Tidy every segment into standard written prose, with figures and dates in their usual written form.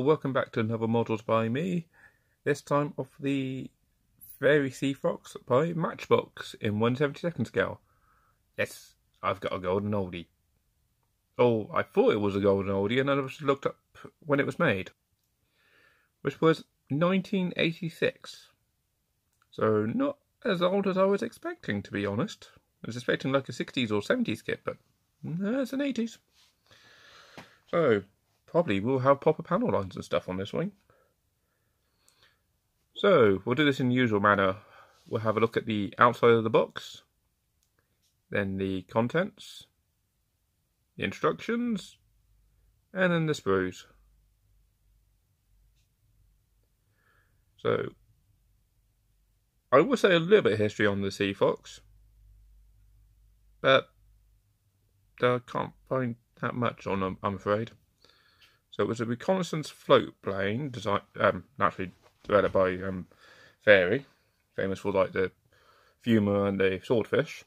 welcome back to another Models by me, this time of the Fairey Seafox by Matchbox in 1/72 scale. Yes, I've got a golden oldie. Oh, I thought it was a golden oldie and then I just looked up when it was made, which was 1986. So not as old as I was expecting, to be honest. I was expecting like a 60s or 70s kit, but no, it's an 80s. So probably we'll have proper panel lines and stuff on this wing. So we'll do this in the usual manner. We'll have a look at the outside of the box, then the contents, the instructions, and then the sprues. So I will say a little bit of history on the Seafox, but I can't find that much on them, I'm afraid. So it was a reconnaissance float plane designed, naturally developed by Fairey, famous for like the Fuma and the Swordfish.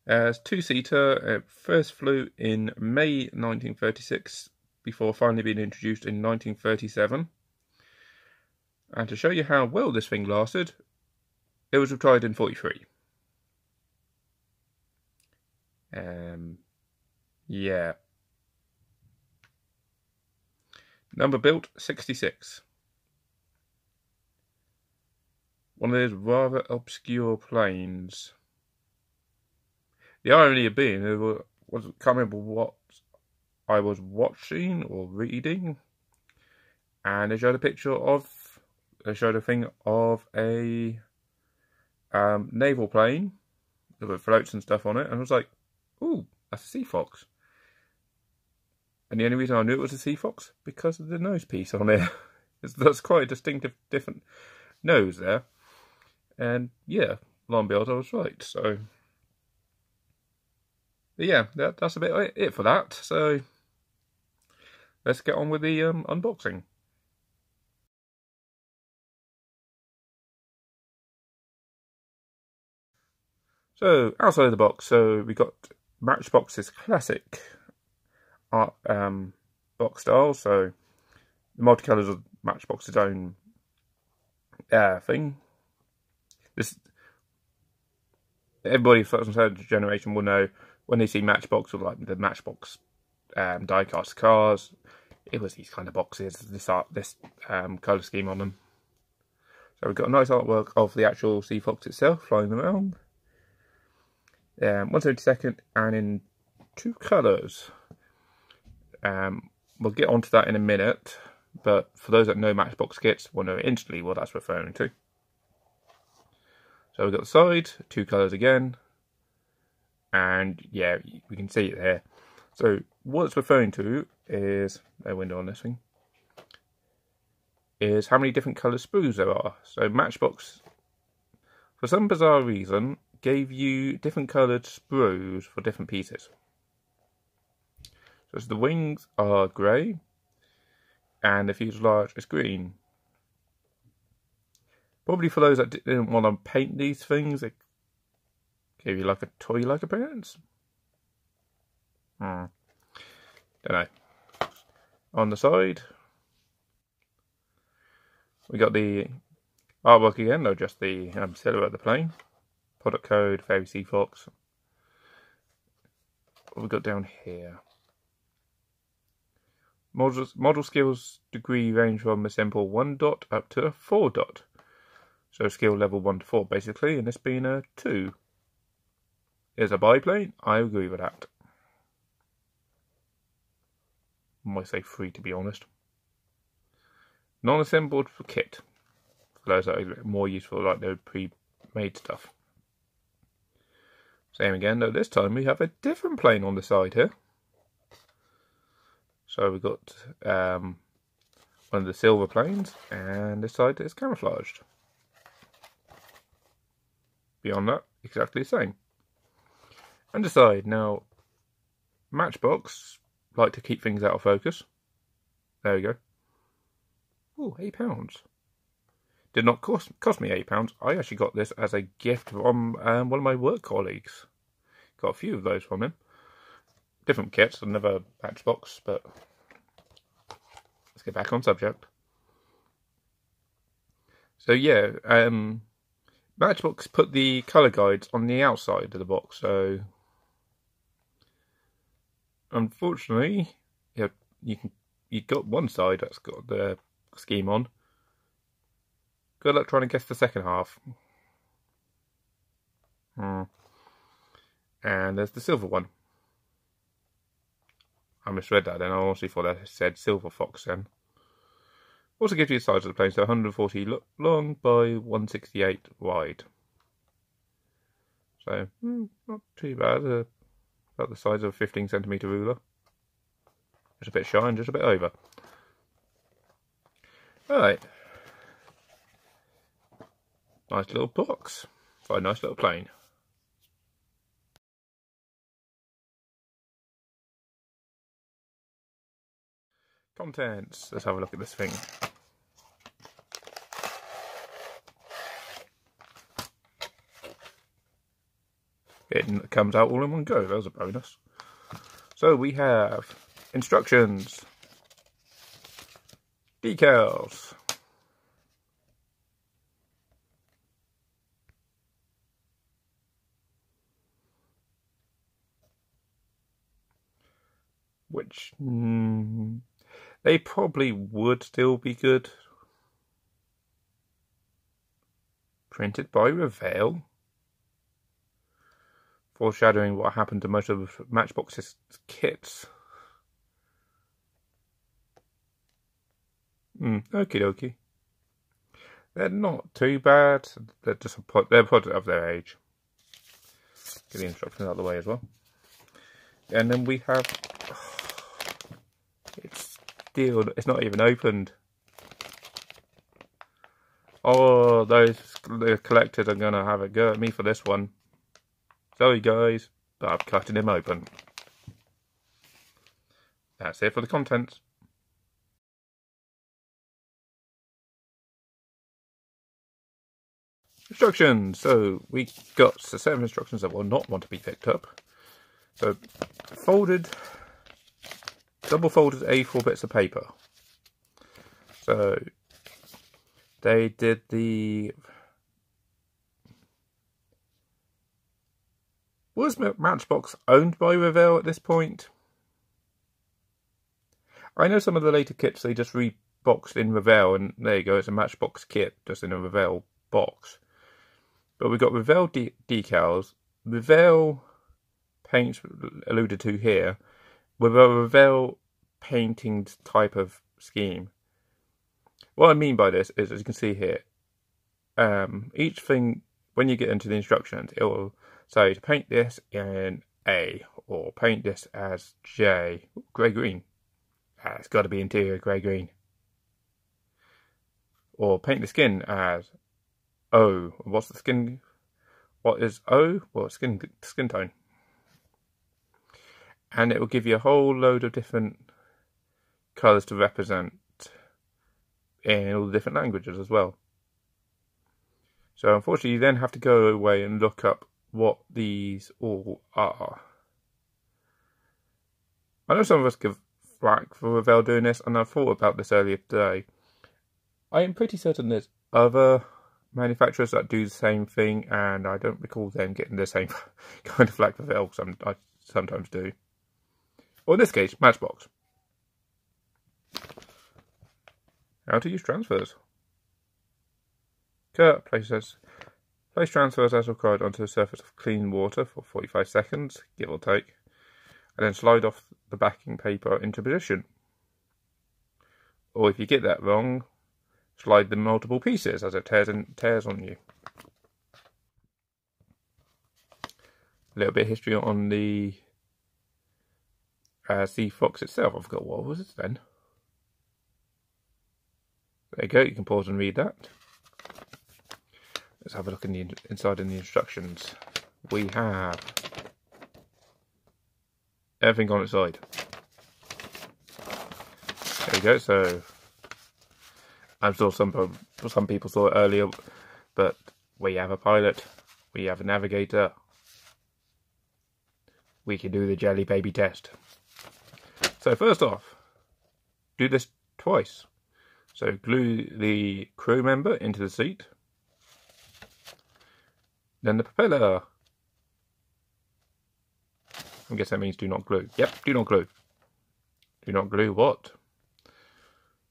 It's two-seater. It first flew in May 1936 before finally being introduced in 1937. And to show you how well this thing lasted, it was retired in 43. Yeah. Number built 66. One of those rather obscure planes. The irony of being, can't remember what I was watching or reading, and they showed a picture of, they showed a thing of a naval plane with floats and stuff on it, and I was like, ooh, that's a Seafox. And the only reason I knew it was a Seafox because of the nose piece on it. That's quite a distinctive, different nose there. And yeah, lo and behold, I was right. So, but yeah, that's a bit it for that. So, let's get on with the unboxing. So, outside of the box, so we got Matchbox's classic art box style. So the multicolours of Matchbox's own thing. This, everybody from certain generation will know when they see Matchbox or like the Matchbox die-cast cars, it was these kind of boxes, this colour scheme on them. So we've got a nice artwork of the actual Seafox itself flying around. 1/72 and in two colours. We'll get onto that in a minute, but for those that know Matchbox kits, will know instantly what that's referring to. So we've got the side, two colours again, and yeah, we can see it there. So what it's referring to is, a window on this thing, is how many different colour sprues there are. So Matchbox, for some bizarre reason, gave you different coloured sprues for different pieces. So the wings are grey, and the fuselage is green. Probably for those that didn't want to paint these things, it gave you like a toy-like appearance. Don't know. On the side, we got the artwork again, though just the silhouette of the plane. Product code, Fairey Seafox. What we got down here? Model skills degree range from a simple 1 dot up to a 4 dot. So skill level 1 to 4 basically, and this being a 2. Is a biplane? I agree with that. I might say 3 to be honest. Non-assembled for kit. For those that are more useful like the pre-made stuff. Same again, though this time we have a different plane on the side here. So we've got one of the silver planes, and this side is camouflaged. Beyond that, exactly the same. And the side, now, Matchbox like to keep things out of focus. There we go. Oh, £8. Did not cost me £8. I actually got this as a gift from one of my work colleagues. Got a few of those from him. Different kits, another Matchbox, but get back on subject. So yeah, Matchbox put the colour guides on the outside of the box, so unfortunately, yeah, you got one side that's got the scheme on. Good luck trying to guess the second half. And there's the silver one. I misread that then. I honestly thought that said Silver Fox then. Also gives you the size of the plane, so 140 long by 168 wide. So, not too bad. About the size of a 15cm ruler. Just a bit shy and just a bit over. Alright. Nice little box for a nice little plane. Contents. Let's have a look at this thing. It comes out all in one go. That was a bonus. So we have instructions, decals, which they probably would still be good. Printed by Revell. Foreshadowing what happened to most of Matchbox's kits. Okie dokie. They're not too bad. They're just they're a product of their age. Get the instructions out of the way as well. And then we have. It's still. It's not even opened. Oh, the collectors are gonna have a go at me for this one. Sorry guys, but I've cut him open. That's it for the contents. Instructions. So we got a set of instructions that will not want to be picked up. So double folded A4 bits of paper. So they did the. Was Matchbox owned by Revell at this point? I know some of the later kits they just reboxed in Revell, and there you go, it's a Matchbox kit just in a Revell box. But we've got Revell decals, Revell paints alluded to here, with a Revell painting type of scheme. What I mean by this is, as you can see here, each thing, when you get into the instructions, it will say to paint this in A, or paint this as J, grey-green. It's got to be interior grey-green. Or paint the skin as O. What's the skin? What is O? Well, skin tone. And it will give you a whole load of different colours to represent in all the different languages as well. So unfortunately you then have to go away and look up what these all are. I know some of us give flack for Revell doing this, and I thought about this earlier today. I am pretty certain there's other manufacturers that do the same thing, and I don't recall them getting the same kind of flack for Revell. I sometimes do. Or in this case, Matchbox. How to use transfers. Cut, place transfers as required onto the surface of clean water for 45 seconds, give or take, and then slide off the backing paper into position. Or if you get that wrong, slide them multiple pieces as it tears on you. A little bit of history on the Seafox itself. I forgot what was it then. There you go, you can pause and read that. Let's have a look in the inside in the instructions. We have everything on its side. There you go. So I'm sure some people saw it earlier, but we have a pilot, we have a navigator, we can do the jelly baby test. So first off, do this twice. So glue the crew member into the seat. Then the propeller. I guess that means do not glue. Yep, do not glue. Do not glue what?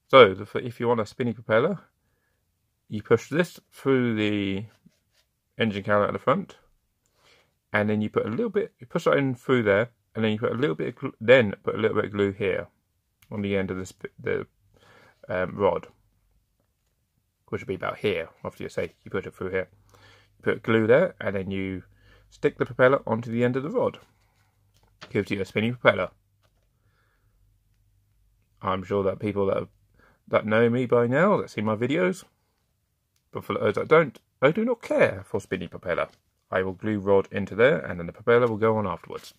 So, if you want a spinny propeller, you push this through the engine cowl at the front, and then you put a little bit, you push that in through there, and then you put a little bit, put a little bit of glue here on the end of the rod, which would be about here. After you say you put it through here, you put glue there, and then you stick the propeller onto the end of the rod. Gives you a spinny propeller. I'm sure that people that know me by now, that see my videos, but for those that don't, I do not care for spinny propeller. I will glue rod into there, and then the propeller will go on afterwards.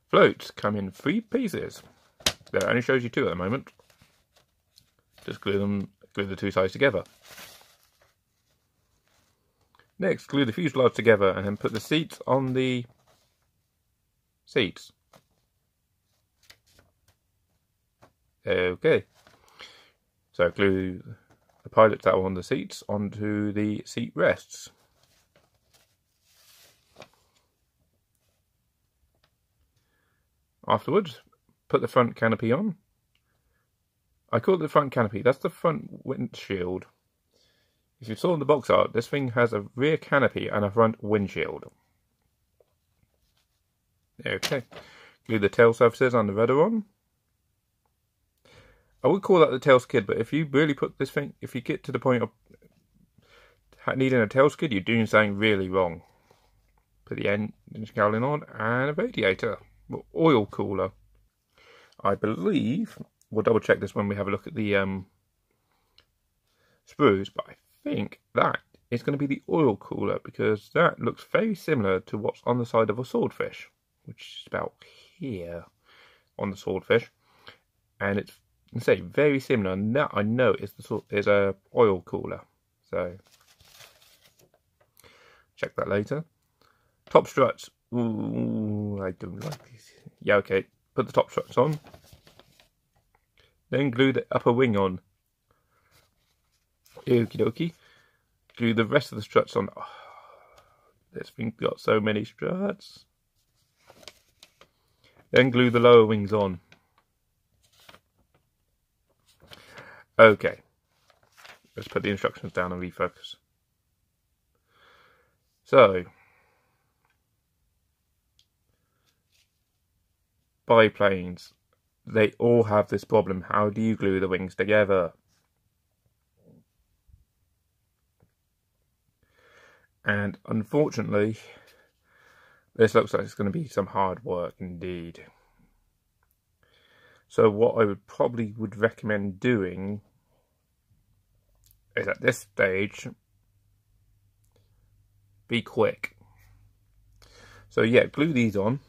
Floats come in 3 pieces. That only shows you 2 at the moment. Just glue the 2 sides together. Next, glue the fuselage together, and then put the seats on the seats. Okay. So glue the pilots that are on the seats onto the seat rests. Afterwards, put the front canopy on. I call it the front canopy. That's the front windshield. If you saw in the box art, this thing has a rear canopy and a front windshield. Okay. Glue the tail surfaces on the rudder on. I would call that the tail skid, but if you really put this thing, if you get to the point of needing a tail skid, you're doing something really wrong. Put the engine cowling on and a radiator, oil cooler. I believe, we'll double check this when we have a look at the sprues, but I think that is going to be the oil cooler because that looks very similar to what's on the side of a swordfish, which is about here on the swordfish, and it's very similar. And that I know is a oil cooler. So check that later. Top struts. Ooh, I don't like these. Yeah, okay. Put the top struts on. Then glue the upper wing on. Okie dokie. Glue the rest of the struts on. Oh, this thing's got so many struts. Then glue the lower wings on. Okay. Let's put the instructions down and refocus. So, biplanes, they all have this problem. How do you glue the wings together? And unfortunately, this looks like it's going to be some hard work indeed. So what I would recommend doing is at this stage, be quick. So yeah, glue these on,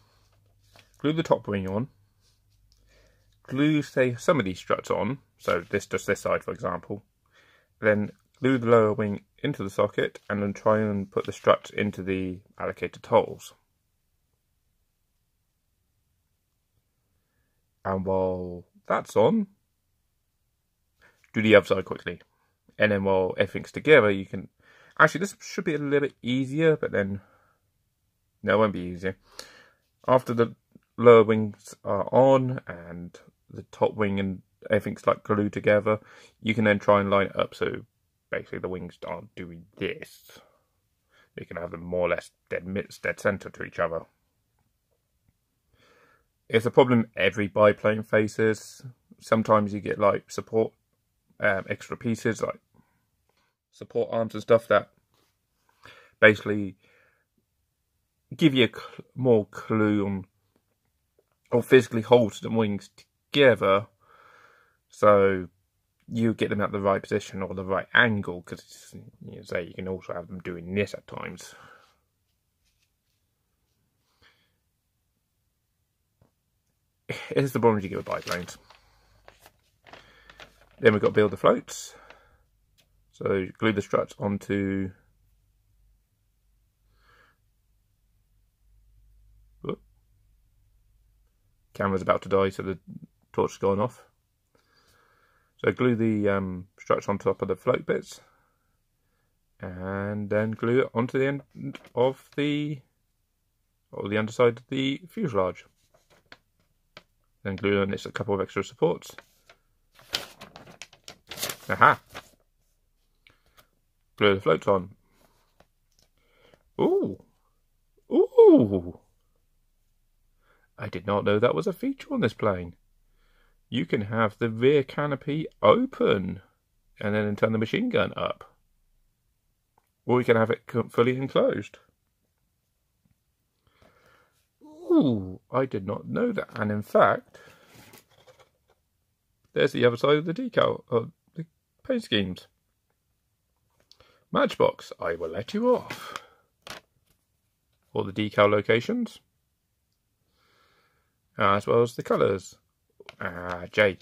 glue the top wing on, glue say some of these struts on, so just this side for example, then glue the lower wing into the socket and then try and put the struts into the allocated holes. And while that's on, do the other side quickly. And then while everything's together, you can... Actually, this should be a little bit easier, but then... No, it won't be easier. After the lower wings are on, and the top wing and everything's like glued together, you can then try and line it up so basically the wings aren't doing this. You can have them more or less dead center to each other. It's a problem every biplane faces. Sometimes you get like support extra pieces like support arms and stuff that basically give you more clue on or physically hold the wings together so you get them at the right position or the right angle, because you can also have them doing this at times. Here's the problems you get with biplanes. Then we've got to build the floats. So glue the struts onto... Whoop. Camera's about to die, so the torch has gone off. So glue the struts on top of the float bits, and then glue it onto the end of the underside of the fuselage. Then glue on this a couple of extra supports. Aha! Glue the floats on. Ooh! Ooh! I did not know that was a feature on this plane. You can have the rear canopy open and then turn the machine gun up. Or you can have it fully enclosed. Ooh, I did not know that. And in fact, there's the other side of the decal, of the paint schemes. Matchbox, I will let you off. All the decal locations, as well as the colours. Jay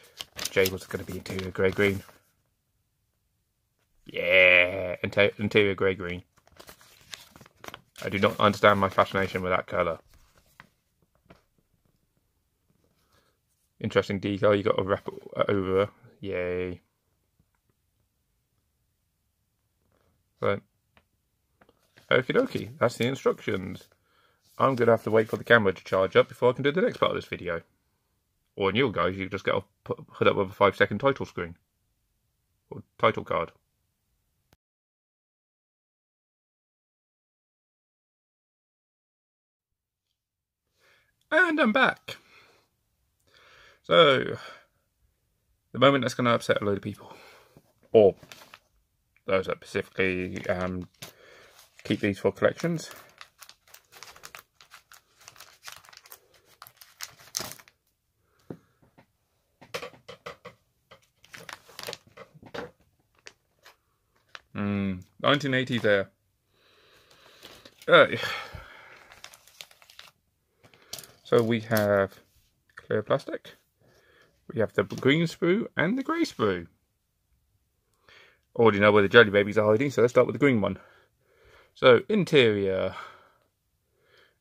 was going to be interior grey green. Yeah, interior grey green. I do not understand my fascination with that colour. Interesting decal, you got to wrap it over. Yay. So, okie dokie, that's the instructions. I'm going to have to wait for the camera to charge up before I can do the next part of this video. Or in your guys, you just get put up with a 5-second title screen. Or title card. And I'm back. So, the moment that's going to upset a load of people. Or those that specifically keep these for collections. Mm, 1980s there. So we have clear plastic. We have the green sprue and the grey sprue. Already know where the jelly babies are hiding, so let's start with the green one. So interior,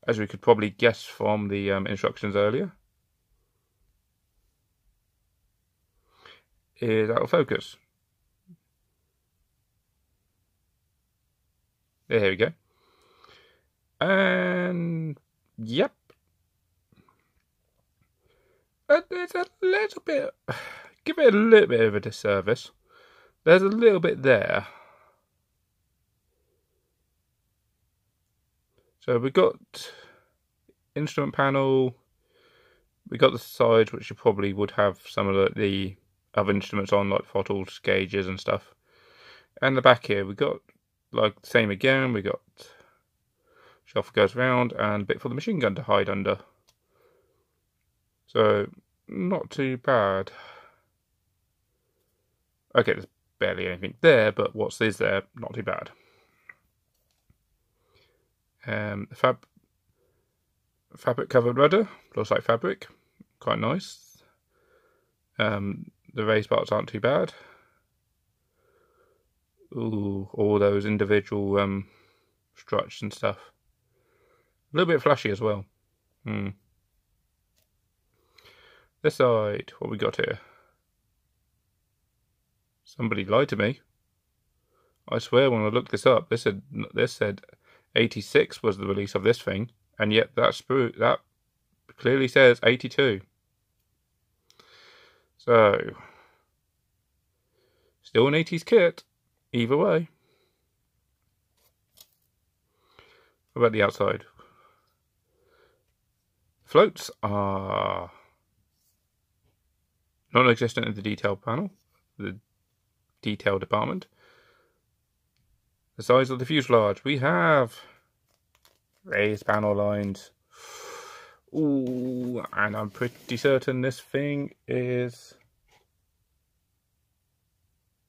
as we could probably guess from the instructions earlier, is out of focus. There we go. And yep. There's a little bit, give it a little bit of a disservice. There's a little bit there. So we got instrument panel. We got the sides, which you probably would have some of the other instruments on, like throttles, gauges and stuff. And the back here, we got like the same again. We got shelf goes round and a bit for the machine gun to hide under. So not too bad. Okay, there's barely anything there, but what's is there? Not too bad. Fabric covered rudder, looks like fabric, quite nice. The raised parts aren't too bad. Ooh, all those individual struts and stuff. A little bit flashy as well. This side, what we got here? Somebody lied to me. I swear when I looked this up, this said 86 was the release of this thing, and yet that clearly says 82. So, still an 80s kit, either way. What about the outside? Floats are non-existent in the detail panel, the detail department. The size of the fuselage, we have raised panel lines. Ooh, and I'm pretty certain this thing is...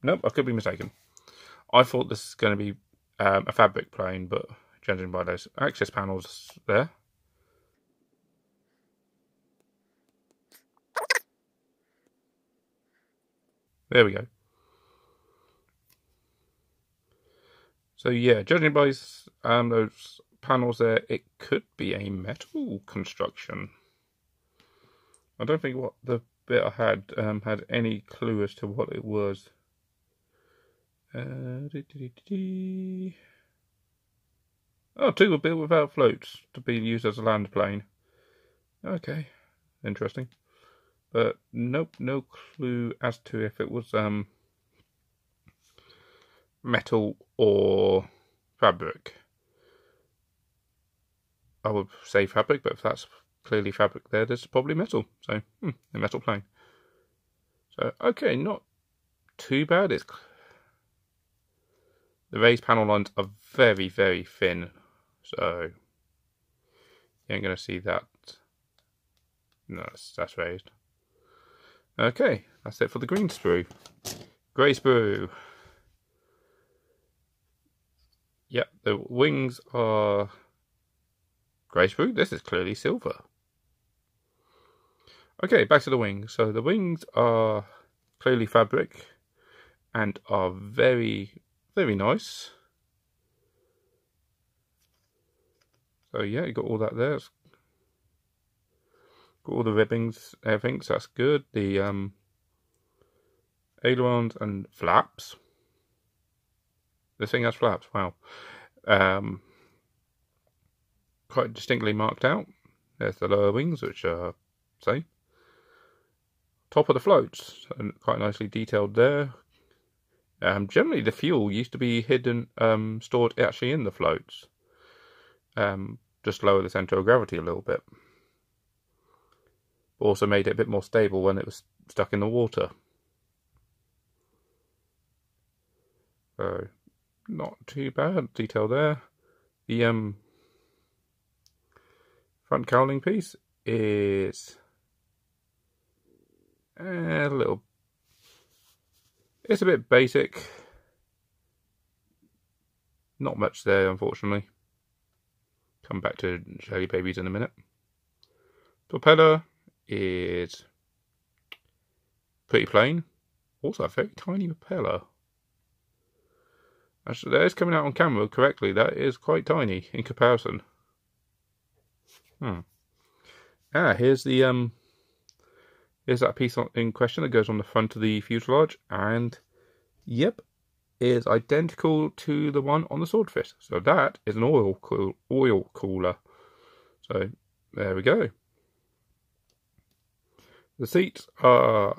Nope, I could be mistaken. I thought this is going to be a fabric plane, but judging by those access panels there. There we go. So yeah, judging by those panels there, it could be a metal construction. I don't think what the bit I had any clue as to what it was. Oh, two were built without floats to be used as a land plane. Okay, interesting. But nope, no clue as to if it was metal or fabric. I would say fabric, but if that's clearly fabric there's probably metal. So, a metal plane. So, okay, not too bad. The raised panel lines are very, very thin. So, you ain't going to see that. No, that's raised. Okay, that's it for the green sprue. Grey sprue. Yep, the wings are grey sprue. This is clearly silver. Okay, back to the wings. So the wings are clearly fabric and are very, very nice. So yeah, you got all that there. Got all the ribbings, everything, so that's good. The ailerons and flaps. This thing has flaps, wow. Quite distinctly marked out. There's the lower wings, which are same. Top of the floats, and quite nicely detailed there. Generally, the fuel used to be hidden, stored actually in the floats. Just lower the centre of gravity a little bit. Also made it a bit more stable when it was stuck in the water. So, not too bad detail there. The front cowling piece is it's a bit basic. Not much there, unfortunately. Come back to jelly babies in a minute. Propeller is pretty plain. Also a very tiny propeller. Actually, that is coming out on camera correctly. That is quite tiny in comparison. Here's the here's that piece in question that goes on the front of the fuselage, and yep, is identical to the one on the swordfish. So that is an oil cooler. So there we go. The seats are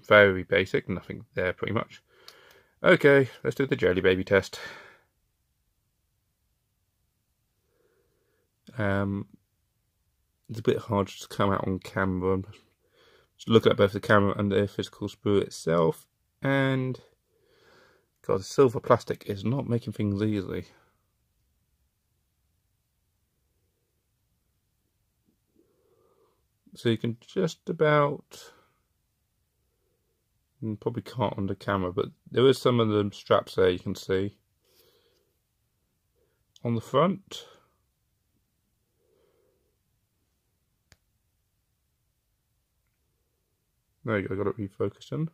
very basic, nothing there pretty much. Okay, let's do the jelly baby test. It's a bit hard to come out on camera. Just looking at both the camera and the physical sprue itself, and God, the silver plastic is not making things easy. So you can just about, you probably can't on the camera, but there is some of the straps there you can see. On the front, there you go, got it refocused in.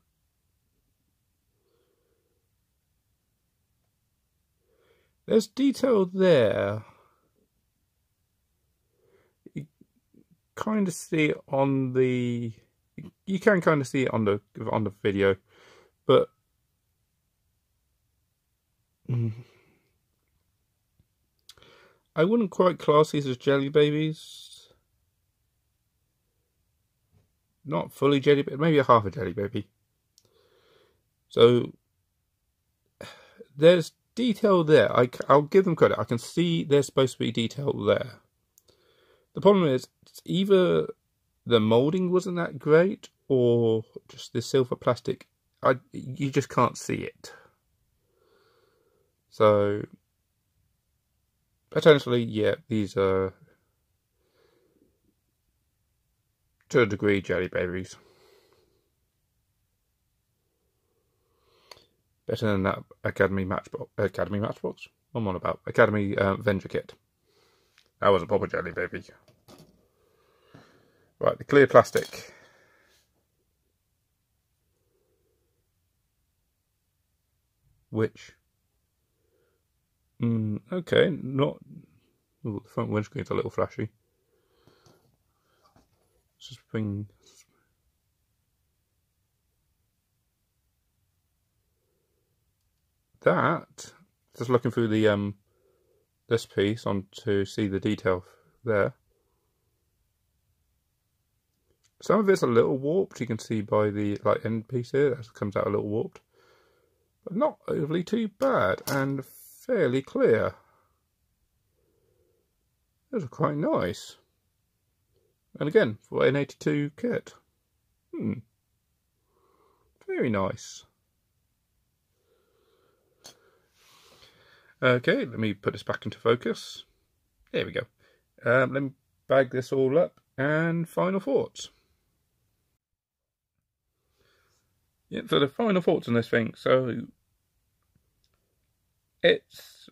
There's detail there. You kind of see it on the. You can kind of see it on the video, but I wouldn't quite class these as jelly babies. Not fully jelly, but maybe a half a jelly baby. So there's detail there. I'll give them credit. I can see there's supposed to be detail there. The problem is either the moulding wasn't that great, or just the silver plastic. You just can't see it. So potentially, yeah, these are to a degree jelly babies. Better than that Academy Matchbox. I'm on about Academy Venture Kit. That was a proper jelly baby. Right, the clear plastic. Which, okay, not. Ooh, the front windscreen's a little flashy. Let's just bring. that, just looking through the this piece on to see the detail there. Some of it's a little warped. You can see by the end piece here, that comes out a little warped, but not overly too bad and fairly clear. Those are quite nice. And again, for an 82 kit. Very nice. Okay, let me put this back into focus. There we go. Let me bag this all up and final thoughts. Yeah, so the final thoughts on this thing. So it's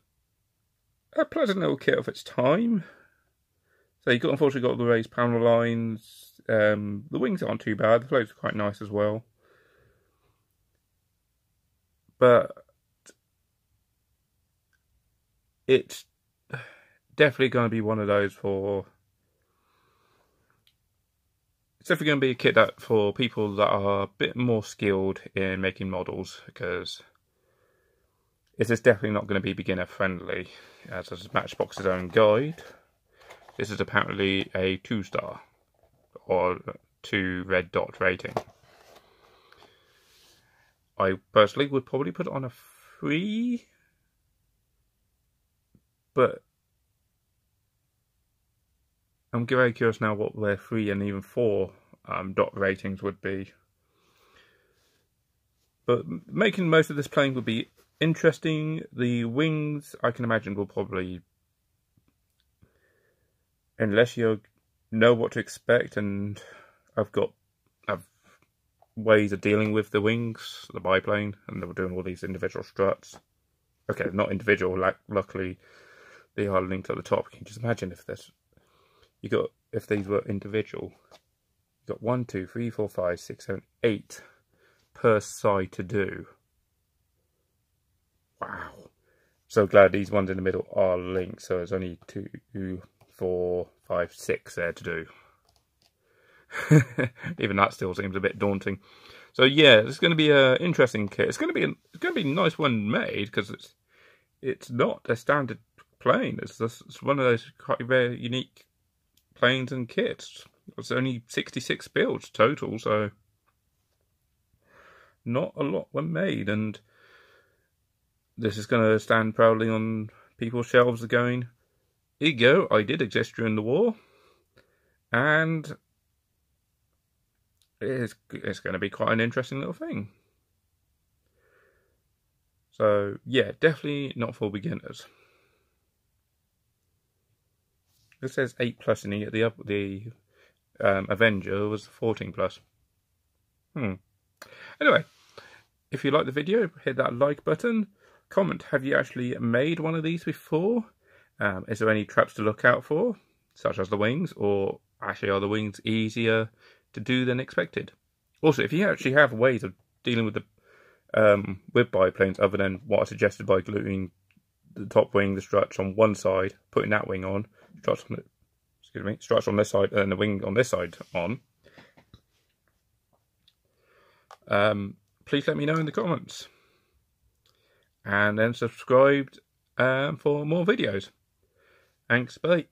a pleasant little kit of its time. So you unfortunately got the raised panel lines. The wings aren't too bad. The floats are quite nice as well. But it's definitely going to be one of those for... It's definitely going to be a kit that for people that are a bit more skilled in making models, because this is definitely not going to be beginner friendly. As is Matchbox's own guide, this is apparently a 2-star or 2 red dot rating. I personally would probably put it on a 3, but I'm very curious now what their 3 and even 4 dot ratings would be. But making most of this plane would be interesting. The wings, I can imagine, will probably, unless you know what to expect, and I've ways of dealing with the wings, the biplane, and they were doing all these individual struts. Okay, not individual, luckily they are linked at the top. Can you just imagine if if these were individual? You got 1, 2, 3, 4, 5, 6, 7, 8 per side to do. Wow. So glad these ones in the middle are linked, so there's only 2, 4, 5, 6 there to do. Even that still seems a bit daunting. So yeah, it's going to be an interesting kit. It's going to be a nice one made, because it's not a standard plane. It's one of those quite rare, unique planes and kits. It's only 66 builds total, so not a lot were made, and this is going to stand proudly on people's shelves going, here you go, I did exist during the war, and it's going to be quite an interesting little thing. So yeah, definitely not for beginners. It says 8+ in here. The Avenger was 14+. Anyway, if you like the video, hit that like button. Comment, have you actually made one of these before? Is there any traps to look out for, such as the wings, or actually are the wings easier to do than expected? Also, if you actually have ways of dealing with the with biplanes other than what I suggested by gluing the top wing, the struts on one side, putting that wing on, struts on this side, and the wing on this side on, please let me know in the comments. And then subscribe for more videos. Thanks, bye.